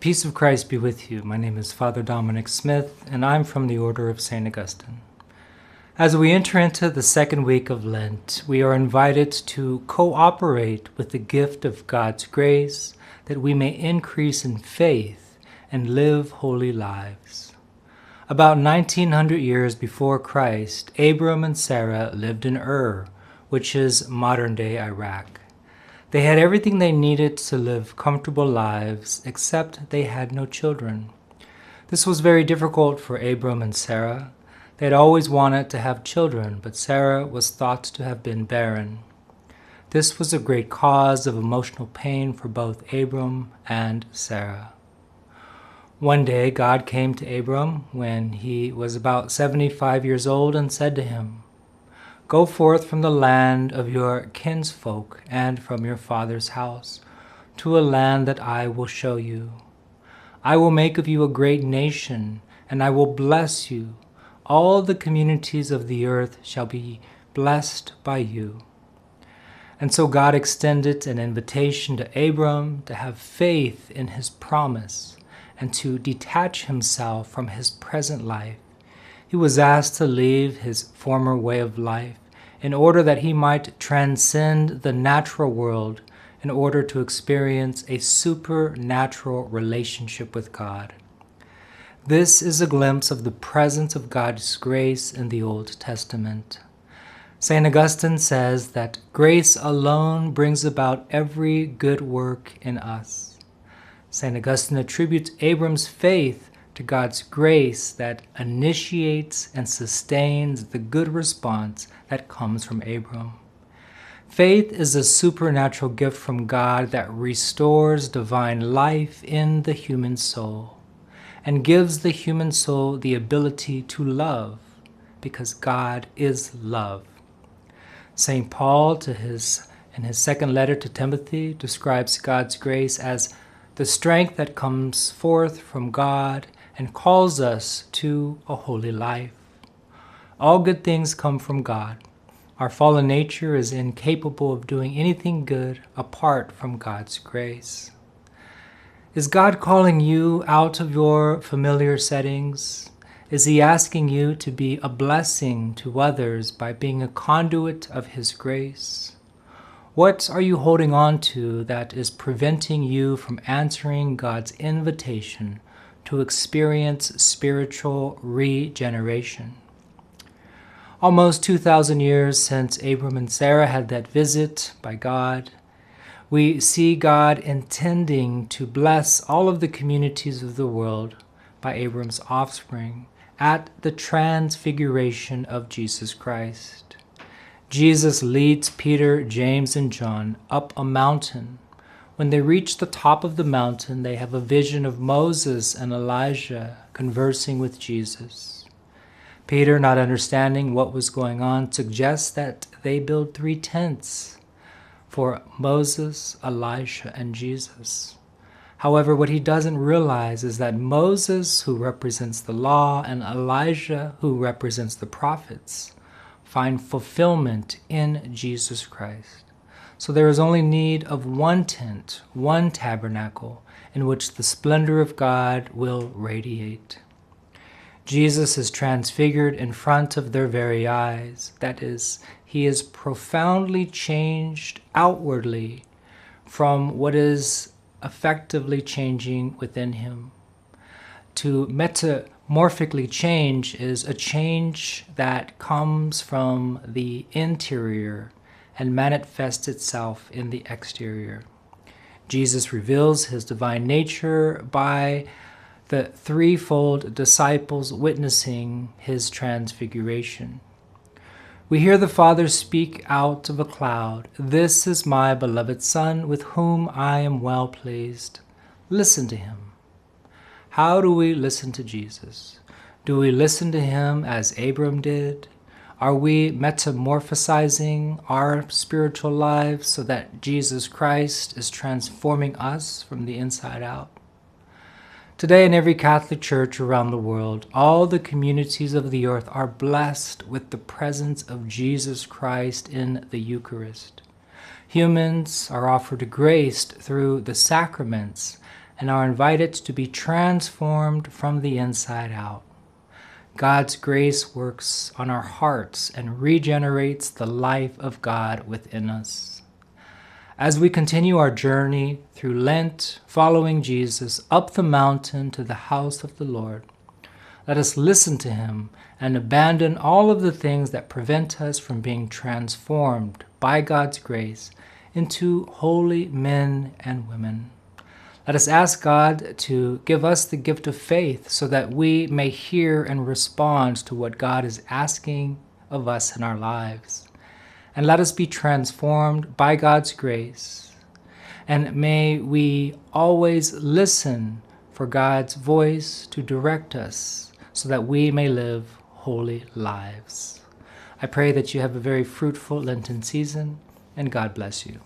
peace of Christ be with you. My name is Father Dominic Smith, and I'm from the Order of St. Augustine. As we enter into the second week of Lent, we are invited to cooperate with the gift of God's grace that we may increase in faith and live holy lives. About 1900 years before Christ, Abram and Sarah lived in Ur, which is modern-day Iraq. They had everything they needed to live comfortable lives, except they had no children. This was very difficult for Abram and Sarah. They had always wanted to have children, but Sarah was thought to have been barren. This was a great cause of emotional pain for both Abram and Sarah. One day, God came to Abram when he was about 75 years old and said to him, "Go forth from the land of your kinsfolk and from your father's house to a land that I will show you. I will make of you a great nation, and I will bless you. All the communities of the earth shall be blessed by you." And so God extended an invitation to Abram to have faith in his promise and to detach himself from his present life. He was asked to leave his former way of life in order that he might transcend the natural world in order to experience a supernatural relationship with God. This is a glimpse of the presence of God's grace in the Old Testament. St. Augustine says that grace alone brings about every good work in us. St. Augustine attributes Abram's faith to God's grace that initiates and sustains the good response that comes from Abram. Faith is a supernatural gift from God that restores divine life in the human soul and gives the human soul the ability to love, because God is love. St. Paul, in his second letter to Timothy, describes God's grace as the strength that comes forth from God and calls us to a holy life. All good things come from God. Our fallen nature is incapable of doing anything good apart from God's grace. Is God calling you out of your familiar settings? Is He asking you to be a blessing to others by being a conduit of His grace? What are you holding on to that is preventing you from answering God's invitation to experience spiritual regeneration? Almost 2,000 years since Abram and Sarah had that visit by God, we see God intending to bless all of the communities of the world by Abram's offspring at the transfiguration of Jesus Christ. Jesus leads Peter, James, and John up a mountain. When they reach the top of the mountain, they have a vision of Moses and Elijah conversing with Jesus. Peter, not understanding what was going on, suggests that they build 3 tents for Moses, Elijah, and Jesus. However, what he doesn't realize is that Moses, who represents the law, and Elijah, who represents the prophets, find fulfillment in Jesus Christ. So there is only need of one tent, one tabernacle, in which the splendor of God will radiate. Jesus is transfigured in front of their very eyes. That is, he is profoundly changed outwardly from what is effectively changing within him. To metamorphically change is a change that comes from the interior and manifests itself in the exterior. Jesus reveals his divine nature by the threefold disciples witnessing his transfiguration. We hear the Father speak out of a cloud, "This is my beloved Son, with whom I am well pleased. Listen to him." How do we listen to Jesus? Do we listen to him as Abram did? Are we metamorphosizing our spiritual lives so that Jesus Christ is transforming us from the inside out? Today in every Catholic church around the world, all the communities of the earth are blessed with the presence of Jesus Christ in the Eucharist. Humans are offered grace through the sacraments, and are invited to be transformed from the inside out. God's grace works on our hearts and regenerates the life of God within us. As we continue our journey through Lent, following Jesus up the mountain to the house of the Lord, let us listen to him and abandon all of the things that prevent us from being transformed by God's grace into holy men and women. Let us ask God to give us the gift of faith so that we may hear and respond to what God is asking of us in our lives. And let us be transformed by God's grace. And may we always listen for God's voice to direct us so that we may live holy lives. I pray that you have a very fruitful Lenten season, and God bless you.